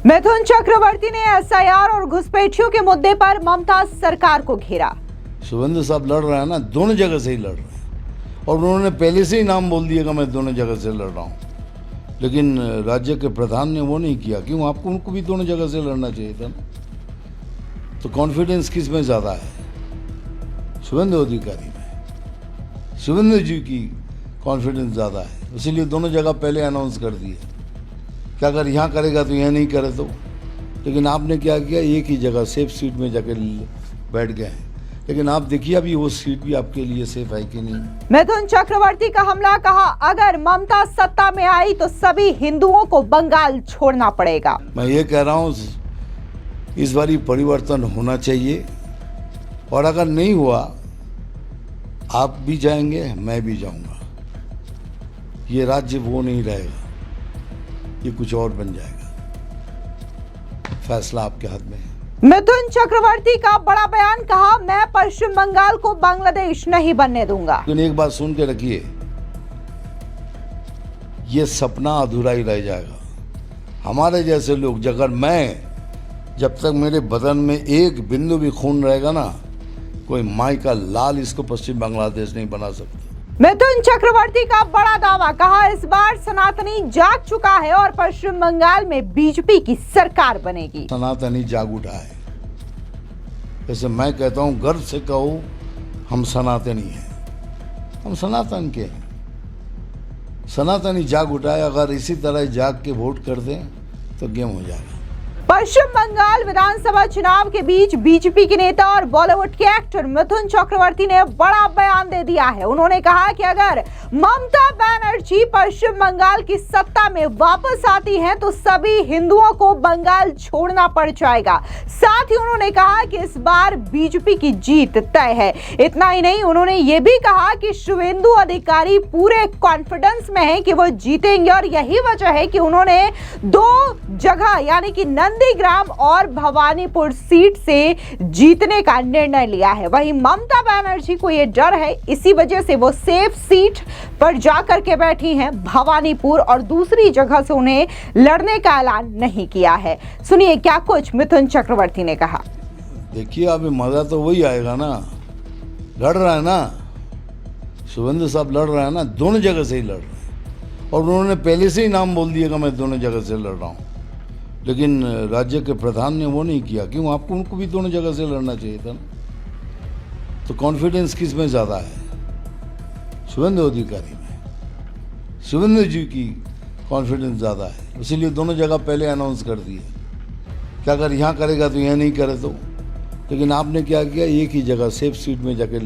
मिथुन चक्रवर्ती ने एसआईआर और घुसपैठियों के मुद्दे पर ममता सरकार को घेरा। शुभेंदु साहब लड़ रहे हैं ना, दोनों जगह से ही लड़ रहे हैं और उन्होंने पहले से ही नाम बोल दिया कि मैं दोनों जगह से लड़ रहा हूँ, लेकिन राज्य के प्रधान ने वो नहीं किया। क्यों? आपको उनको भी दोनों जगह से लड़ना चाहिए था ना। तो कॉन्फिडेंस किस में ज़्यादा है? शुभेंदु अधिकारी में। शुभेंदु जी की कॉन्फिडेंस ज़्यादा है, इसीलिए दोनों जगह पहले अनाउंस कर दिए कि अगर यहाँ करेगा तो यहाँ नहीं करे तो। लेकिन आपने क्या किया, एक ही जगह सेफ सीट में जाकर बैठ गए हैं। लेकिन आप देखिए अभी वो सीट भी आपके लिए सेफ है कि नहीं। मिथुन चक्रवर्ती का हमला, कहा अगर ममता सत्ता में आई तो सभी हिंदुओं को बंगाल छोड़ना पड़ेगा। मैं ये कह रहा हूँ इस बारी परिवर्तन होना चाहिए और अगर नहीं हुआ आप भी जाएंगे, मैं भी जाऊंगा। ये राज्य वो नहीं रहेगा, ये कुछ और बन जाएगा। फैसला आपके हाथ में है। मिथुन चक्रवर्ती का बड़ा बयान, कहा मैं पश्चिम बंगाल को बांग्लादेश नहीं बनने दूंगा। लेकिन एक बात सुन के रखिए, ये सपना अधूरा ही रह जाएगा। हमारे जैसे लोग, जब तक मेरे बदन में एक बिंदु भी खून रहेगा ना, कोई माई का लाल इसको पश्चिम बांग्लादेश नहीं बना सकता। मिथुन चक्रवर्ती का बड़ा दावा, कहा इस बार सनातनी जाग चुका है और पश्चिम बंगाल में बीजेपी की सरकार बनेगी। सनातनी जाग उठा है। जैसे मैं कहता हूं, गर्व से कहो हम सनातनी हैं, हम सनातन के हैं। सनातनी जाग उठा है, अगर इसी तरह जाग के वोट कर दें तो गेम हो जाएगा। पश्चिम बंगाल विधानसभा चुनाव के बीच बीजेपी के नेता और बॉलीवुड के एक्टर मिथुन चक्रवर्ती ने बड़ा बयान दे दिया है। उन्होंने कहा कि अगर ममता बनर्जी पश्चिम बंगाल की सत्ता में वापस आती हैं तो सभी हिंदुओं को बंगाल छोड़ना पड़ जाएगा। साथ ही उन्होंने कहा कि इस बार बीजेपी की जीत तय है। इतना ही नहीं, उन्होंने ये भी कहा कि शुभेंदु अधिकारी पूरे कॉन्फिडेंस में है कि वो जीतेंगे और यही वजह है कि उन्होंने 2 जगह यानी कि नंदीग्राम और भवानीपुर सीट से जीतने का निर्णय लिया है। वहीं ममता बनर्जी को यह डर है, इसी वजह से वो सेफ सीट पर जाकर के बैठी हैं भवानीपुर, और दूसरी जगह से उन्हें लड़ने का ऐलान नहीं किया है। सुनिए क्या कुछ मिथुन चक्रवर्ती ने कहा। देखिए अभी मजा तो वही आएगा ना, लड़ रहा है ना शुभेंदु साहब, लड़ रहा है ना, दोनों जगह से ही लड़ रहे हैं और उन्होंने पहले से ही नाम बोल दिया कि मैं दोनों जगह से लड़ रहा हूँ, लेकिन राज्य के प्रधान ने वो नहीं किया। क्यों? आपको उनको भी दोनों जगह से लड़ना चाहिए था ना। तो कॉन्फिडेंस किस में ज़्यादा है? शुभेंदु अधिकारी में। शुभेंदु जी की कॉन्फिडेंस ज़्यादा है, इसीलिए दोनों जगह पहले अनाउंस कर दिए कि अगर यहाँ करेगा तो यहाँ नहीं करे तो। लेकिन आपने क्या किया, एक ही जगह सेफ सीट में जाकर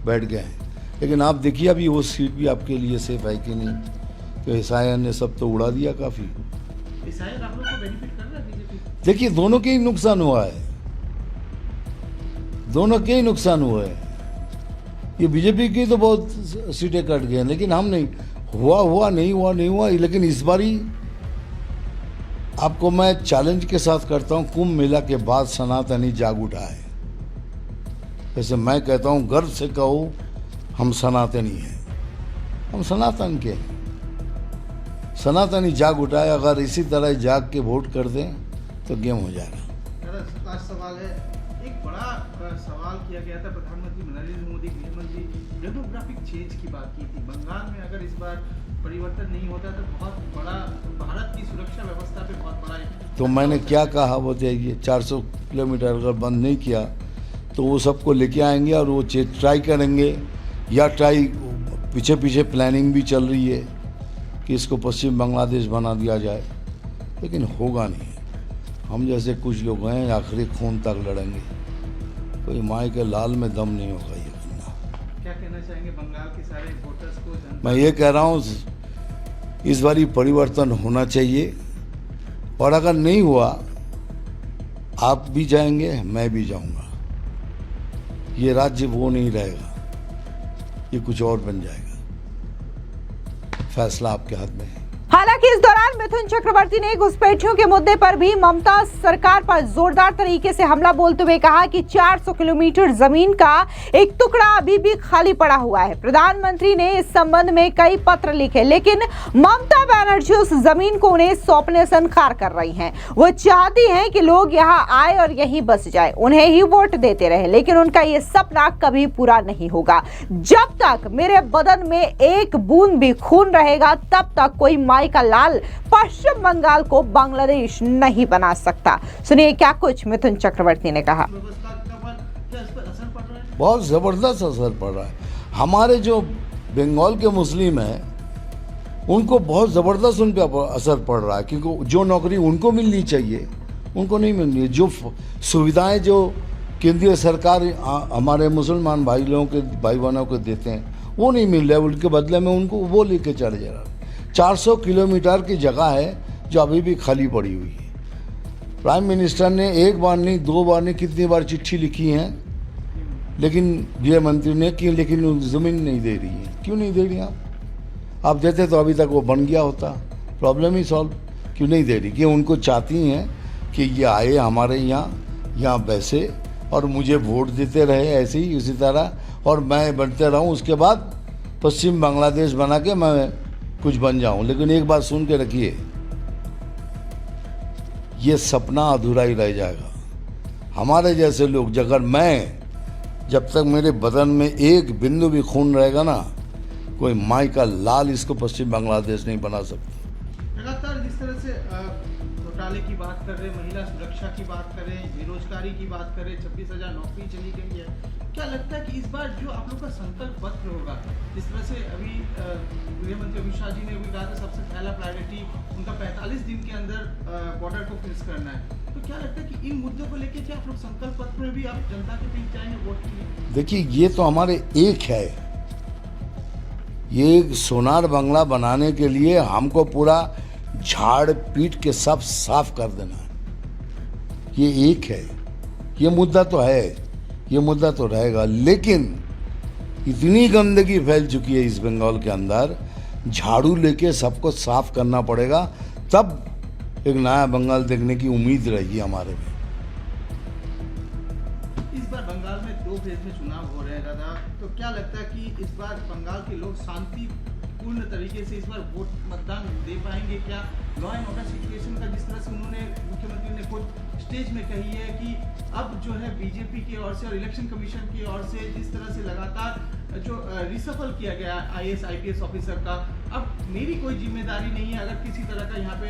बैठ गए हैं। लेकिन आप देखिए अभी वो सीट भी आपके लिए सेफ है कि नहीं। तो एसआईआर ने सब तो उड़ा दिया काफ़ी। देखिए दोनों के ही नुकसान हुआ है, दोनों के ही नुकसान हुआ है। ये बीजेपी की तो बहुत सीटें कट गए, लेकिन हम नहीं हुआ नहीं हुआ। लेकिन इस बारी आपको मैं चैलेंज के साथ करता हूं, कुंभ मेला के बाद सनातनी जाग उठा है। जैसे मैं कहता हूं, गर्व से कहो हम सनातनी हैं, हम सनातन के हैं। सनातनी जाग उठा है, अगर इसी तरह जाग के वोट कर दें तो गेम हो जाएगा। सवाल है, एक बड़ा सवाल किया गया था प्रधानमंत्री नरेंद्र मोदी, गृहमंत्री, डेमोग्राफिक चेंज की बात की थी। बंगाल में अगर इस बार परिवर्तन नहीं होता तो बहुत बड़ा भारत की सुरक्षा व्यवस्था पे बहुत बड़ा तो मैंने क्या कहा, वो चाहिए 400 किलोमीटर अगर बंद नहीं किया तो वो सबको लेके आएंगे और वो ट्राई करेंगे, या पीछे प्लानिंग भी चल रही है कि इसको पश्चिम बांग्लादेश बना दिया जाए, लेकिन होगा नहीं। हम जैसे कुछ लोग हैं आखिरी खून तक लड़ेंगे, कोई माई के लाल में दम नहीं होगा। ये करना क्या कहना चाहेंगे बंगाल के सारे वोटर्स को? मैं ये कह रहा हूँ इस बारी परिवर्तन होना चाहिए और अगर नहीं हुआ आप भी जाएंगे, मैं भी जाऊंगा। ये राज्य वो नहीं रहेगा, ये कुछ और बन जाएगा। फैसला आपके हाथ में है। हालांकि हालांकि इस दौरान मिथुन चक्रवर्ती ने घुसपैठियों के मुद्दे पर भी ममता सरकार पर जोरदार तरीके से हमला बोलते हुए कहा कि 400 किलोमीटर जमीन का एक टुकड़ा अभी भी खाली पड़ा हुआ है। प्रधानमंत्री ने इस संबंध में कई पत्र लिखे, लेकिन ममता बनर्जी उस जमीन को उन्हें सौंपने से इनकार कर रही हैं। वो चाहती हैं कि लोग यहाँ आए और यहीं बस जाए, उन्हें ही वोट देते रहे, लेकिन उनका ये सपना कभी पूरा नहीं होगा। जब तक मेरे बदन में एक बूंद भी खून रहेगा तब तक कोई माई का लाल पश्चिम बंगाल को बांग्लादेश नहीं बना सकता। सुनिए क्या कुछ मिथुन चक्रवर्ती ने कहा। व्यवस्था का क्या इस पर असर पड़ रहा है? बहुत ज़बरदस्त असर पड़ रहा है। हमारे जो बंगाल के मुस्लिम हैं उनको बहुत ज़बरदस्त उन पर असर पड़ रहा है, क्योंकि जो नौकरी उनको मिलनी चाहिए उनको नहीं मिल रही है। जो सुविधाएं जो केंद्रीय सरकार हमारे मुसलमान भाई लोगों के भाई बहनों को देते हैं वो नहीं मिल रहा है, उनके बदले में उनको वो लेके चले जा रहा है। 400 किलोमीटर की जगह है जो अभी भी खाली पड़ी हुई है। प्राइम मिनिस्टर ने एक बार नहीं, दो बार नहीं, कितनी बार चिट्ठी लिखी हैं, लेकिन गृह मंत्री ने की, लेकिन ज़मीन नहीं दे रही है। क्यों नहीं दे रही आप देते तो अभी तक वो बन गया होता, प्रॉब्लम ही सॉल्व। क्यों नहीं दे रही? कि उनको चाहती हैं कि ये आए हमारे यहाँ बैसे और मुझे वोट देते रहे ऐसे ही उसी तरह, और मैं बनते रहूं, उसके बाद पश्चिम बांग्लादेश बना के मैं कुछ बन जाऊं। लेकिन एक बात सुन के रखिए, ये सपना अधूरा ही रह जाएगा। हमारे जैसे लोग, जब तक मेरे बदन में एक बिंदु भी खून रहेगा ना, कोई माई का लाल इसको पश्चिम बांग्लादेश नहीं बना सकता। लगातार जिस तरह से घोटाले की बात कर रहे हैं, महिला सुरक्षा की बात कर रहे हैं, बेरोजगारी की बात कर रहे हैं, 26,000 नौकरी चली गई है, क्या लगता है कि इस बार जो आप लोग का संकल्प पत्र होगा, जिस तरह से अभी गृह मंत्री अमित शाह जी ने भी कहा था सबसे पहला प्रायोरिटी उनका 45 दिन के अंदर बॉर्डर को फिक्स करना है, तो क्या लगता है कि इन मुद्दों को लेकर क्या आप लोग संकल्प पत्र में भी आप जनता के बीच जाएंगे वोट के लिए? देखिए, ये तो हमारे एक है, ये सोनार बंगला बनाने के लिए हमको पूरा झाड़ पीट के सब साफ कर देना है। ये एक है, ये मुद्दा तो है, ये मुद्दा तो रहेगा, लेकिन इतनी गंदगी फैल चुकी है इस बंगाल के अंदर, झाड़ू लेके सबको साफ करना पड़ेगा, तब एक नया बंगाल देखने की उम्मीद रहेगी हमारे में। इस बार बंगाल में 2 फेज में चुनाव हो रहे हैं दादा, तो क्या लगता है कि इस बार बंगाल के लोग शांतिपूर्ण तरीके से इस बार वोट मतदान दे पाएंगे? क्या लॉ एंड ऑर्डर सिचुएशन का जिस तरह से उन्होंने मुख्यमंत्री ने खुद स्टेज में कही है कि अब जो है बीजेपी की ओर से और इलेक्शन कमीशन की ओर से जिस तरह से लगातार जो रिसफल किया गया IAS IPS ऑफिसर का, अब मेरी कोई जिम्मेदारी नहीं है अगर किसी तरह का यहाँ पे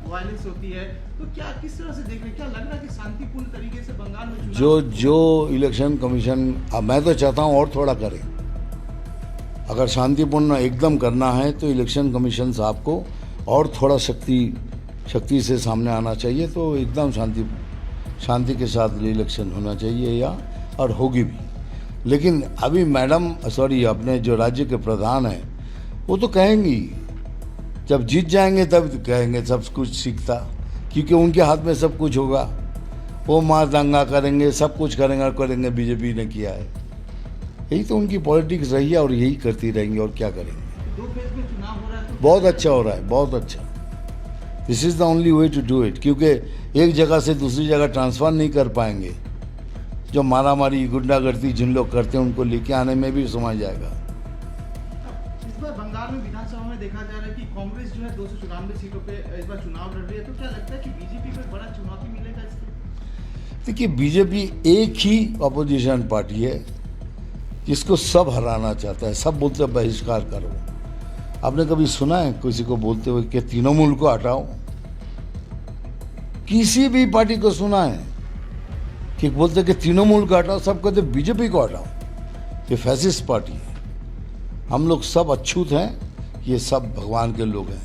वायलेंस होती है, तो क्या किस तरह से देख रहे, क्या लग रहा है कि शांतिपूर्ण तरीके से बंगाल में जो इलेक्शन कमीशन, अब मैं तो चाहता हूँ और थोड़ा करें। अगर शांतिपूर्ण एकदम करना है तो इलेक्शन कमीशन साहब को और थोड़ा शक्ति से सामने आना चाहिए, तो एकदम शांति के साथ इलेक्शन होना चाहिए, या और होगी भी। लेकिन अभी अपने जो राज्य के प्रधान हैं वो तो कहेंगी, जब जीत जाएंगे तब कहेंगे सब कुछ सीखता, क्योंकि उनके हाथ में सब कुछ होगा, वो मार दंगा करेंगे, सब कुछ करेंगे बीजेपी ने किया है। यही तो उनकी पॉलिटिक्स रही है और यही करती रहेंगी, और क्या करेंगे। 2 फेज में चुनाव हो रहा है तो बहुत अच्छा हो रहा है, बहुत अच्छा। This is the only way to do it, क्योंकि एक जगह से दूसरी जगह ट्रांसफ़र नहीं कर पाएंगे। जो मारामारी गुंडागर्दी जिन लोग करते हैं उनको लेके आने में भी समय जाएगा। इस बार बंगाल में विधानसभा में देखा जा रहा है कि कांग्रेस जो है 294 सीटों पे इस बार चुनाव लड़ रही है, तो क्या लगता है कि बीजेपी को एक बड़ा चुनौती मिलेगा इससे? देखिए, बीजेपी एक ही अपोजिशन पार्टी है जिसको सब हराना चाहता है। सब बोलते हैं बहिष्कार करो। आपने कभी सुना है किसी को बोलते हुए कि तृणमूल को हटाओ? किसी भी पार्टी को सुना है कि बोलते कि तृणमूल को हटाओ? सब कहते बीजेपी को हटाओ, ये फैसिस्ट पार्टी है। हम लोग सब अछूत हैं, ये सब भगवान के लोग हैं।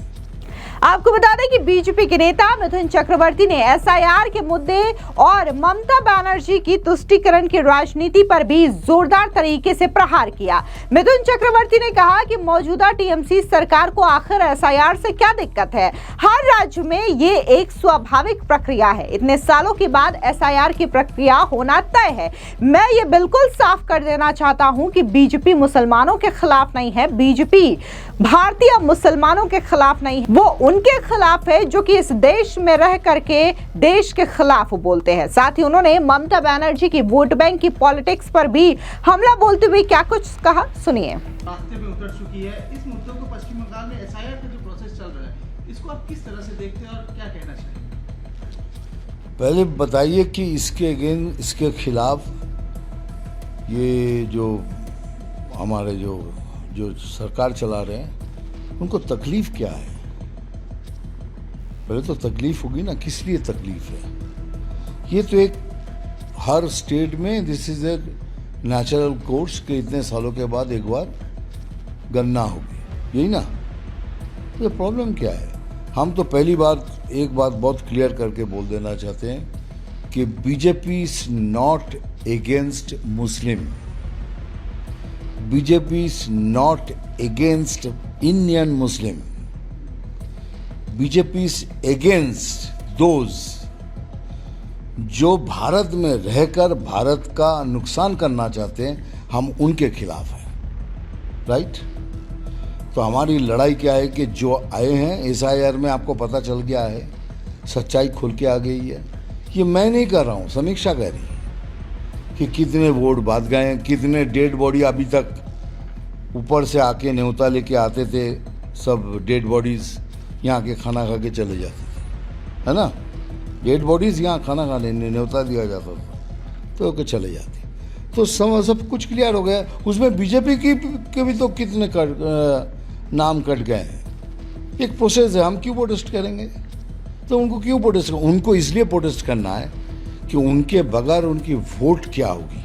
आपको बता दें कि बीजेपी के नेता मिथुन चक्रवर्ती ने एसआईआर के मुद्दे और ममता बनर्जी की तुष्टीकरण की राजनीति पर भी जोरदार तरीके से प्रहार किया। मिथुन चक्रवर्ती ने कहा कि मौजूदा टीएमसी सरकार को आखिर एसआईआर से क्या दिक्कत है। हर राज्य में ये एक स्वाभाविक प्रक्रिया है। इतने सालों के बाद एसआईआर की प्रक्रिया होना तय है। मैं ये बिल्कुल साफ कर देना चाहता हूं कि बीजेपी मुसलमानों के खिलाफ नहीं है। बीजेपी भारतीय मुसलमानों के खिलाफ नहीं है, वो उनके खिलाफ है जो कि इस देश में रह करके देश के खिलाफ बोलते हैं। साथ ही उन्होंने ममता बनर्जी की वोट बैंक की पॉलिटिक्स पर भी हमला बोलते हुए क्या कुछ कहा, सुनिए। रास्ते में उतर चुकी है। इस मुद्दों को पश्चिम बंगाल में एसआईआर का जो प्रोसेस चल रहा है, इसको आप किस तरह से देखते हैं और क्या कहना चाहेंगे? पहले बताइए कि इसके खिलाफ ये जो हमारे जो सरकार चला रहे हैं उनको तकलीफ क्या है? पहले तो तकलीफ होगी ना, किस लिए तकलीफ है? ये तो एक हर स्टेट में this is a natural course के इतने सालों के बाद एक बार गणना होगी, यही ना? तो प्रॉब्लम क्या है? हम तो पहली बार एक बात बहुत क्लियर करके बोल देना चाहते हैं कि BJP is not against Muslim, BJP is not against Indian Muslim, BJP is against those जो भारत में रहकर भारत का नुकसान करना चाहते हैं, हम उनके खिलाफ हैं, राइट? तो हमारी लड़ाई क्या है कि जो आए हैं एसआईआर में आपको पता चल गया है, सच्चाई खुल के आ गई है। ये मैं नहीं कर रहा हूँ, समीक्षा कह रही है कि कितने वोट बाद गए हैं, कितने डेड बॉडी अभी तक ऊपर से आके न्योता लेके आते थे, सब डेड बॉडीज़ यहाँ के खाना खा के चले जाते थे, है ना? डेड बॉडीज़ यहाँ खाना खाने न्योता दिया जाता था तो के चले जाते। तो सब कुछ क्लियर हो गया। उसमें बीजेपी के भी तो कितने नाम कट गए हैं। एक प्रोसेस है, हम क्यों प्रोटेस्ट करेंगे? तो उनको क्यों प्रोटेस्ट? उनको इसलिए प्रोटेस्ट करना है कि उनके बगैर उनकी वोट क्या होगी,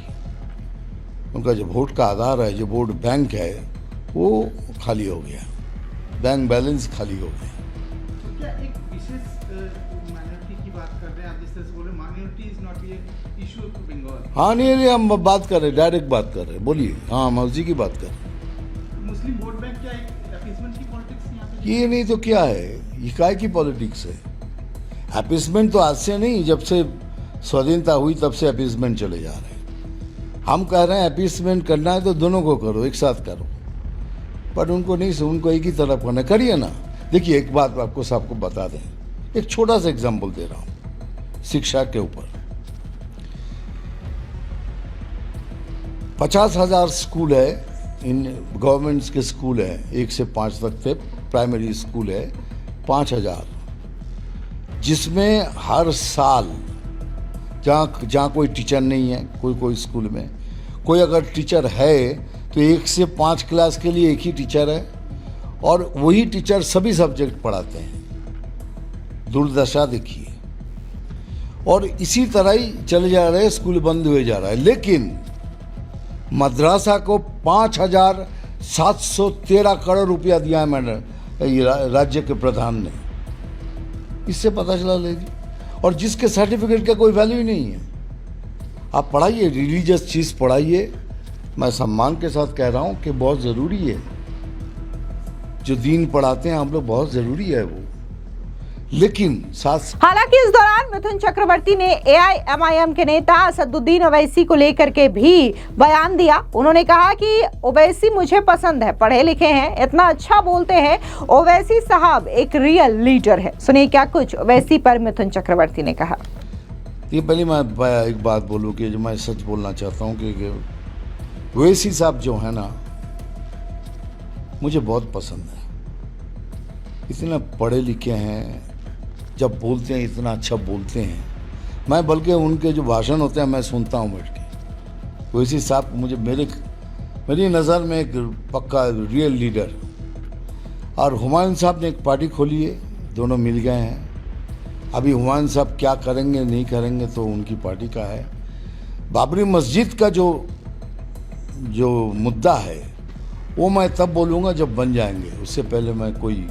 उनका जो वोट का आधार है, जो वोट बैंक है, वो खाली हो गया, बैंक बैलेंस खाली हो गया। तो क्या एक विशेष माइनॉरिटी की बात कर रहे हैं आप? जिस तरह से बोले minority is not a issue to Bengal. हाँ नहीं, हम बात कर रहे हैं, डायरेक्ट बात कर रहे हैं, बोलिए। हाँ, मर्जी की बात कर रहे हैं। मुस्लिम वोट बैंक क्या एक अपीसमेंट की पॉलिटिक्स यहाँ पे? ये नहीं तो क्या है? ये काय की पॉलिटिक्स है? अपीसमेंट तो आज से नहीं, जब से स्वाधीनता हुई तब से अपीसमेंट चले जा रहे हैं। हम कह रहे हैं अपीसमेंट करना है तो दोनों को करो, एक साथ करो, पर उनको नहीं, उनको एक ही तरफ करना, करिए ना। देखिए एक बात आपको सबको बता दें, एक छोटा सा एग्जाम्पल दे रहा हूँ शिक्षा के ऊपर। 50,000 स्कूल है, इन गवर्नमेंट्स के स्कूल है, 1 से 5 तक थे, प्राइमरी स्कूल है 5,000, जिसमें हर साल जहाँ कोई टीचर नहीं है, कोई स्कूल में कोई अगर टीचर है तो 1 से 5 क्लास के लिए एक ही टीचर है और वही टीचर सभी सब्जेक्ट पढ़ाते हैं। दुर्दशा देखिए। और इसी तरह ही चले जा रहे हैं, स्कूल बंद हुए जा रहा है। लेकिन मद्रासा को 5,713 करोड़ रुपया दिया है मैंने राज्य के प्रधान ने। इससे पता चला लेगी। और जिसके सर्टिफिकेट का कोई वैल्यू ही नहीं है। आप पढ़ाइए, रिलीजियस चीज़ पढ़ाइए। मैं सम्मान के साथ कह रहा हूँ कि बहुत ज़रूरी है, जो दीन पढ़ाते हैं हम लोग, बहुत ज़रूरी है वो। लेकिन साथ हालांकि इस दौरान मिथुन चक्रवर्ती ने एआईएमआईएम के नेता असदुद्दीन ओवैसी को लेकर के भी बयान दिया। उन्होंने कहा कि ओवैसी मुझे पसंद है, पढ़े लिखे हैं, इतना अच्छा बोलते हैं, ओवैसी साहब एक रियल लीडर है। सुनिए क्या कुछ ओवैसी पर मिथुन चक्रवर्ती ने कहा। ये पहले मैं एक बात बोलूँ कि जो मैं सच बोलना चाहता हूँ कि ओवैसी साहब जो है ना, मुझे बहुत पसंद है। इतना पढ़े लिखे हैं, जब बोलते हैं इतना अच्छा बोलते हैं। मैं बल्कि उनके जो भाषण होते हैं मैं सुनता हूँ बैठ के। ओवैसी साहब मुझे मेरी नज़र में एक पक्का रियल लीडर। और हुमायूं साहब ने एक पार्टी खोली है, दोनों मिल गए हैं। अभी हुमायूं साहब क्या करेंगे नहीं करेंगे तो उनकी पार्टी का है। बाबरी मस्जिद का जो मुद्दा है वो मैं तब बोलूँगा जब बन जाएंगे, उससे पहले मैं कोई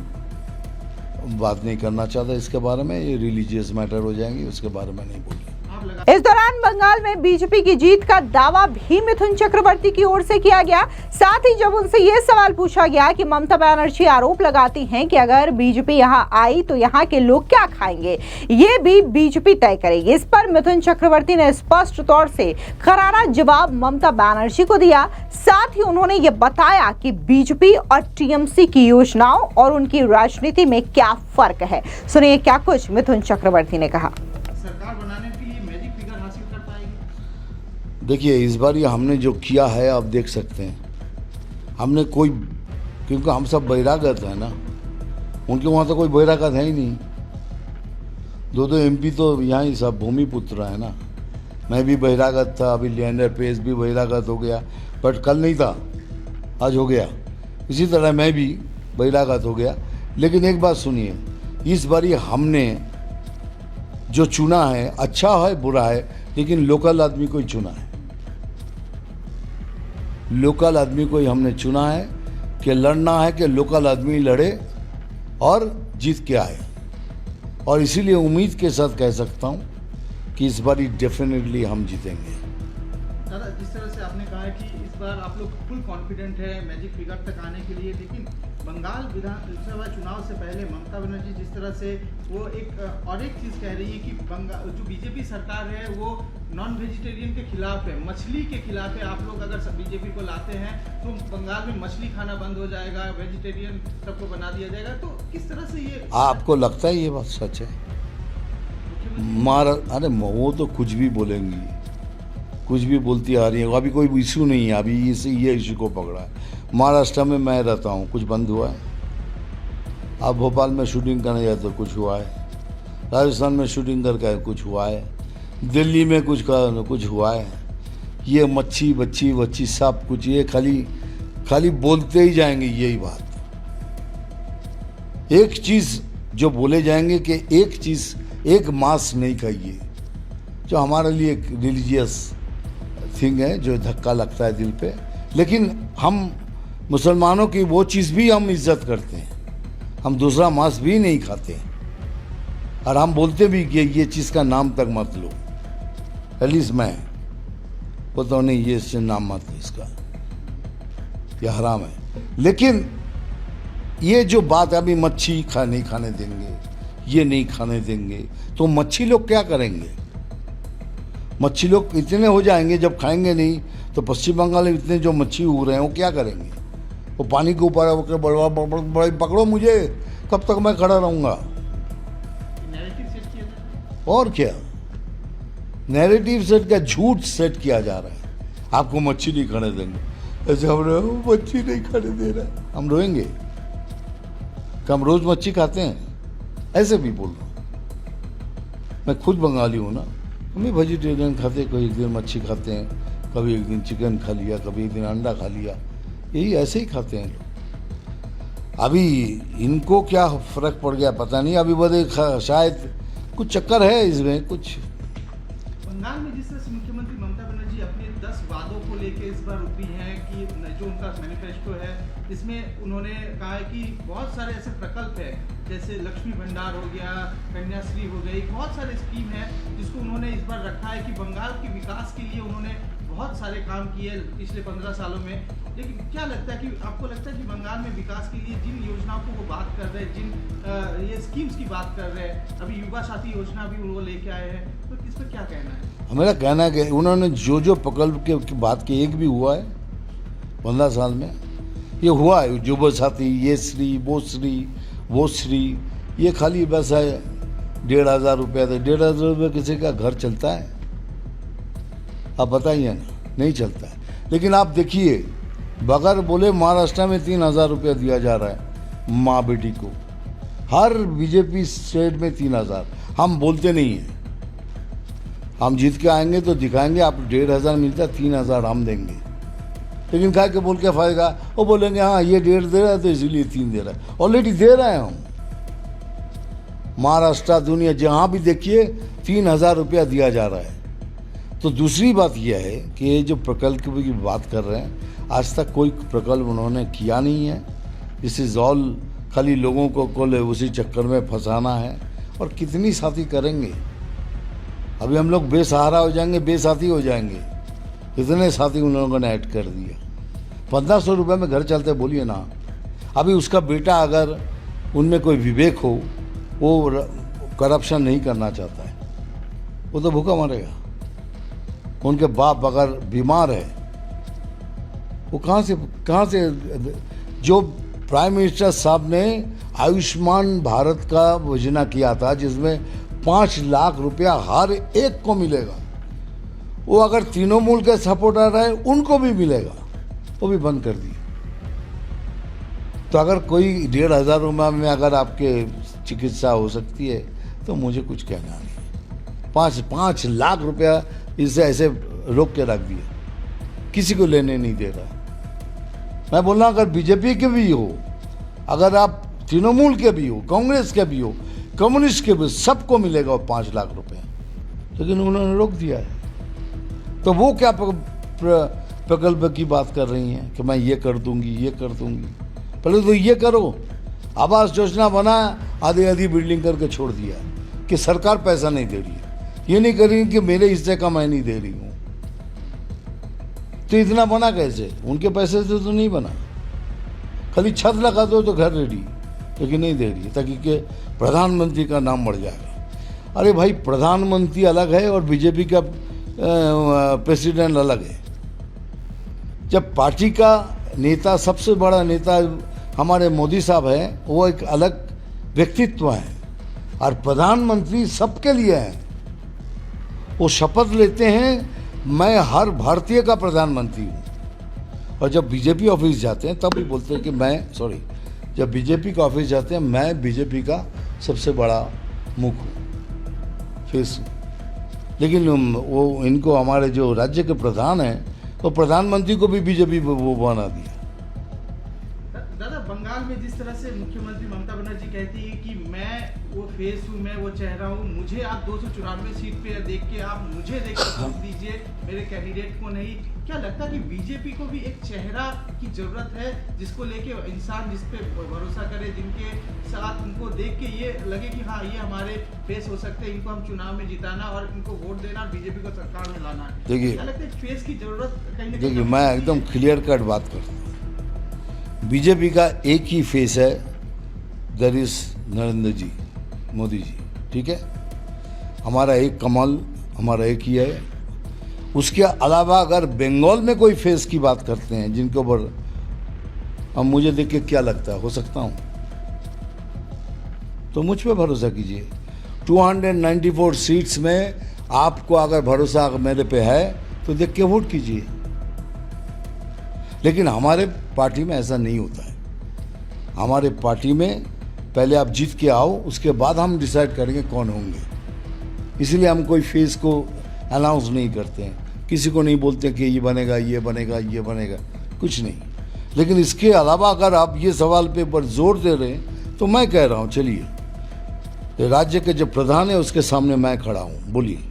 बात नहीं करना चाहता इसके बारे में। ये रिलीजियस मैटर हो जाएंगी, उसके बारे में नहीं बोलिए। आप लगा इस दौरान बंगाल में बीजेपी की जीत का दावा भी मिथुन चक्रवर्ती की ओर से किया गया। साथ ही जब उनसे यह सवाल पूछा गया कि ममता बनर्जी आरोप लगाती हैं कि अगर बीजेपी यहां आई तो यहां के लोग क्या खाएंगे, ये भी बीजेपी तय करेगी। इस पर मिथुन चक्रवर्ती ने स्पष्ट तौर से करारा जवाब ममता बनर्जी को दिया। साथ ही उन्होंने ये बताया कि बीजेपी और टीएमसी की योजनाओं और उनकी राजनीति में क्या फर्क है। सुनिए क्या कुछ मिथुन चक्रवर्ती ने कहा। सरकार बनाने के लिए मैजिक फिगर हासिल कर पाएगी? देखिए, इस बार ये हमने जो किया है आप देख सकते हैं। हमने कोई, क्योंकि हम सब बहिरागत हैं ना, उनके वहाँ तो कोई बहिरागत है ही नहीं। दो एमपी तो यहाँ ही सब भूमिपुत्र है ना। मैं भी बहिरागत था, अभी लिएंडर पेस भी बहिरागत हो गया, बट कल नहीं था, आज हो गया। इसी तरह मैं भी बहिरागत हो गया। लेकिन एक बात सुनिए, इस बार ये हमने जो चुना है, अच्छा है बुरा है, लेकिन लोकल आदमी को ही चुना है। लोकल आदमी को ही हमने चुना है कि लड़ना है, कि लोकल आदमी लड़े और जीत के आए। और इसीलिए उम्मीद के साथ कह सकता हूं कि इस बार डेफिनेटली हम जीतेंगे। दादा, जिस तरह से आपने कहा है कि इस बार आप लोग फुल कॉन्फिडेंट है मैजिक फिगर तक आने के लिए, लेकिन बंगाल विधानसभा चुनाव से पहले ममता बनर्जी जिस तरह से वो और एक चीज़ कह रही है कि बंगाल जो बीजेपी सरकार है वो नॉन वेजिटेरियन के खिलाफ है, मछली के खिलाफ है। आप लोग अगर बीजेपी को लाते हैं तो बंगाल में मछली खाना बंद हो जाएगा, वेजिटेरियन सबको बना दिया जाएगा। तो किस तरह से ये आपको लगता है ये बात सच है? अरे वो तो कुछ भी बोलेंगी, कुछ भी बोलती आ रही है। अभी कोई इशू नहीं है, अभी ये इशू को पकड़ा है। महाराष्ट्र में मैं रहता हूँ, कुछ बंद हुआ है? आप भोपाल में शूटिंग करने जाए तो कुछ हुआ है, राजस्थान में शूटिंग करके कुछ हुआ है, दिल्ली में कुछ हुआ है। ये मच्छी बच्ची वच्ची सब कुछ, ये खाली बोलते ही जाएंगे यही बात। एक चीज़ जो बोले जाएंगे कि एक मांस नहीं खाइए, जो हमारे लिए एक रिलीजियस थिंग है, जो धक्का लगता है दिल पे। लेकिन हम मुसलमानों की वो चीज़ भी हम इज्जत करते हैं, हम दूसरा मांस भी नहीं खाते, और हम बोलते भी कि ये चीज़ का नाम तक मत लो। एटलीस्ट मैं बोलता हूँ नहीं, ये नाम मत लो इसका, यह हराम है। लेकिन ये जो बात अभी मच्छी नहीं खाने देंगे, ये नहीं खाने देंगे, तो मच्छी लोग क्या करेंगे? मच्छी लोग इतने हो जाएंगे जब खाएंगे नहीं, तो पश्चिम बंगाल में इतने जो मच्छी उड़ रहे हैं वो क्या करेंगे? वो पानी के ऊपर बड़ा पकड़ो मुझे, कब तक मैं खड़ा रहूँगा? नैरेटिव सेट किया जाए। और क्या नैरेटिव सेट का झूठ सेट किया जा रहा है। आपको मच्छी नहीं खाने देंगे, ऐसे हम मच्छी नहीं खाने दे रहा है, हम रोएंगे कि हम रोज मच्छी खाते हैं? ऐसे भी बोल रहा हूँ। मैं खुद बंगाली हूँ ना, हम भी वेजिटेरियन खाते, कोई एक दिन मच्छी खाते हैं, कभी एक दिन चिकन खा लिया, कभी एक दिन अंडा खा लिया, यही ऐसे ही खाते हैं लोग। अभी इनको क्या फ़र्क पड़ गया पता नहीं, अभी बड़े शायद कुछ चक्कर है इसमें कुछ। बंगाल में जिस तरह से मुख्यमंत्री ममता बनर्जी अपने 10 वादों को लेकर इस बार उतरी हैं कि जो उनका मैनिफेस्टो है, इसमें उन्होंने कहा है कि बहुत सारे ऐसे प्रकल्प है, जैसे लक्ष्मी भंडार हो गया, कन्याश्री हो गई, बहुत सारे स्कीम है जिसको उन्होंने इस बार रखा है कि बंगाल के विकास के लिए उन्होंने बहुत सारे काम किए पिछले 15 सालों में। लेकिन क्या लगता है कि आपको लगता है कि बंगाल में विकास के लिए जिन योजनाओं को वो बात कर रहे हैं, जिन ये स्कीम्स की बात कर रहे हैं, अभी युवा साथी योजना भी वो लेके आए हैं, तो इस पर क्या कहना है? मेरा कहना है कि उन्होंने जो प्रकल्प की बात की, एक भी हुआ है 15 साल में? ये हुआ है युवा साथी, ये श्री वो श्री, ये खाली बस है 1,500 रुपया। तो 1,500 रुपये किसी का घर चलता है? आप बताइए ना, नहीं चलता है। लेकिन आप देखिए, बगैर बोले महाराष्ट्र में 3,000 रुपया दिया जा रहा है माँ बेटी को, हर बीजेपी स्टेट में 3,000। हम बोलते नहीं हैं, हम जीत के आएंगे तो दिखाएंगे, आप 1,500 मिलता है, 3,000 हम देंगे। लेकिन खा के बोल के फायदा, वो बोलेंगे हाँ ये 1.5 दे रहा है तो इसीलिए 3 दे रहा है। ऑलरेडी दे रहे हैं हम। महाराष्ट्र दुनिया जहाँ भी देखिए 3,000 रुपया दिया जा रहा है। तो दूसरी बात यह है कि ये जो प्रकल्प की बात कर रहे हैं, आज तक कोई प्रकल्प उन्होंने किया नहीं है। दिस इज़ ऑल खाली लोगों को उसी चक्कर में फंसाना है। और कितनी साथी करेंगे? अभी हम लोग बेसहारा हो जाएंगे, बेसाथी हो जाएंगे। कितने साथी उन लोगों ने ऐड कर दिया। 1500 रुपये में घर चलते, बोलिए ना। अभी उसका बेटा अगर उनमें कोई विवेक हो, वो करप्शन नहीं करना चाहता है, वो तो भूखा मरेगा। उनके बाप अगर बीमार है, वो कहाँ से जो प्राइम मिनिस्टर साहब ने आयुष्मान भारत का योजना किया था, जिसमें 5 लाख रुपया हर एक को मिलेगा, वो अगर तृणमूल के सपोर्टर है उनको भी मिलेगा, वो भी बंद कर दिया। तो अगर कोई 1500 रुपये में अगर आपके चिकित्सा हो सकती है तो मुझे कुछ कहना नहीं। 5 लाख रुपया इसे ऐसे रोक के रख दिया, किसी को लेने नहीं दे रहा। मैं बोल रहा हूँ, अगर बीजेपी के भी हो, अगर आप तृणमूल के भी हो, कांग्रेस के भी हो, कम्युनिस्ट के भी, सबको मिलेगा 5 लाख रुपए, लेकिन उन्होंने रोक दिया है। तो वो क्या प्रकल्प की बात कर रही हैं कि मैं ये कर दूंगी, ये कर दूंगी? पहले तो ये करो। आवास योजना बना, आधी बिल्डिंग करके छोड़ दिया कि सरकार पैसा नहीं दे रही है। ये नहीं कर रही कि मेरे हिस्से का मैं नहीं दे रही हूँ। तो इतना बना कैसे? उनके पैसे से तो नहीं बना। खाली छत लगा दो तो घर रेडी, लेकिन नहीं दे रही, ताकि के प्रधानमंत्री का नाम बढ़ जाएगा। अरे भाई, प्रधानमंत्री अलग है और बीजेपी का प्रेसिडेंट अलग है। जब पार्टी का नेता, सबसे बड़ा नेता हमारे मोदी साहब हैं, वो एक अलग व्यक्तित्व है, और प्रधानमंत्री सबके लिए है। वो शपथ लेते हैं, मैं हर भारतीय का प्रधानमंत्री हूँ। और जब बीजेपी ऑफिस जाते हैं तब भी बोलते हैं कि जब बीजेपी का ऑफिस जाते हैं, मैं बीजेपी का सबसे बड़ा मुख हूँ, फेस हूँ। लेकिन वो इनको, हमारे जो राज्य के प्रधान हैं, तो प्रधानमंत्री को भी बीजेपी वो बना दिया। दादा, बंगाल में जिस तरह से मुख्यमंत्री ममता बनर्जी कहती है कि मैं वो फेस हूँ, मैं वो चेहरा हूँ, मुझे आप 294 सीट पे देख के आप मुझे देख के वोट दीजिए, मेरे कैंडिडेट को नहीं। क्या लगता है कि बीजेपी को भी एक चेहरा की जरूरत है, जिसको लेके इंसान जिस पे भरोसा करे, जिनके साथ उनको देख के ये लगे कि हाँ, ये हमारे फेस हो सकते हैं, इनको हम चुनाव में जिताना और इनको वोट देना और बीजेपी को सरकार में लाना है। देखिए, क्या लगता है फेस की जरूरत कहीं ना कहीं? देखिए, मैं एकदम क्लियर कट बात करता हूँ। बीजेपी का एक ही फेस है, दैट इज नरेंद्र जी, मोदी जी, ठीक है। हमारा एक कमल, हमारा एक ही है। उसके अलावा अगर बंगाल में कोई फेस की बात करते हैं, जिनके ऊपर अब मुझे देख के क्या लगता है, हो सकता हूँ, तो मुझ पे भरोसा कीजिए। 294 सीट्स में आपको अगर भरोसा मेरे पे है तो देख के वोट कीजिए। लेकिन हमारे पार्टी में ऐसा नहीं होता है। हमारे पार्टी में पहले आप जीत के आओ, उसके बाद हम डिसाइड करेंगे कौन होंगे। इसलिए हम कोई फेस को अनाउंस नहीं करते हैं, किसी को नहीं बोलते कि ये बनेगा, ये बनेगा, ये बनेगा, कुछ नहीं। लेकिन इसके अलावा अगर आप ये सवाल पे पर जोर दे रहे हैं, तो मैं कह रहा हूँ, चलिए, राज्य के जो प्रधान है उसके सामने मैं खड़ा हूँ, बोलिए।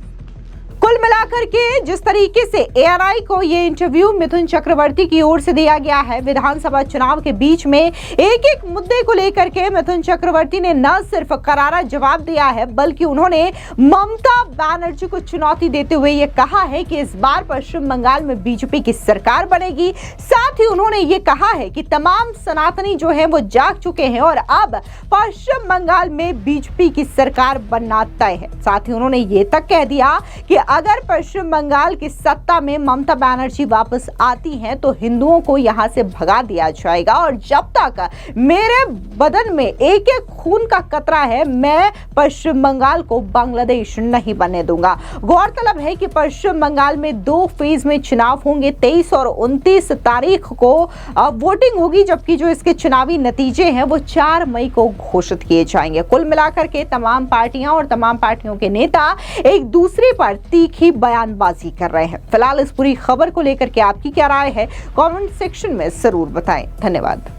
कुल मिलाकर के जिस तरीके से एएनआई को ये इंटरव्यू मिथुन चक्रवर्ती की ओर से दिया गया है, विधानसभा चुनाव के बीच में एक एक मुद्दे को लेकर के मिथुन चक्रवर्ती ने न सिर्फ करारा जवाब दिया है, बल्कि उन्होंने ममता बनर्जी को चुनौती देते हुए ये कहा है कि इस बार पश्चिम बंगाल में बीजेपी की सरकार बनेगी। साथ ही उन्होंने ये कहा है कि तमाम सनातनी जो है वो जाग चुके हैं और अब पश्चिम बंगाल में बीजेपी की सरकार बनना तय है। साथ ही उन्होंने ये तक कह दिया कि अगर पश्चिम बंगाल की सत्ता में ममता बनर्जी वापस आती हैं तो हिंदुओं को यहां से भगा दिया जाएगा, और जब तक मेरे बदन में एक एक खून का कतरा है, मैं पश्चिम बंगाल को बांग्लादेश नहीं बनने दूंगा। गौरतलब है कि पश्चिम बंगाल में 2 फेज में चुनाव होंगे। 23 और 29 तारीख को वोटिंग होगी, जबकि जो इसके चुनावी नतीजे हैं वो 4 मई को घोषित किए जाएंगे। कुल मिलाकर के तमाम पार्टियां और तमाम पार्टियों के नेता एक दूसरे पर तीखी बयानबाजी कर रहे हैं। फिलहाल इस पूरी खबर को लेकर के आपकी क्या राय है, कमेंट सेक्शन में जरूर बताएं। धन्यवाद।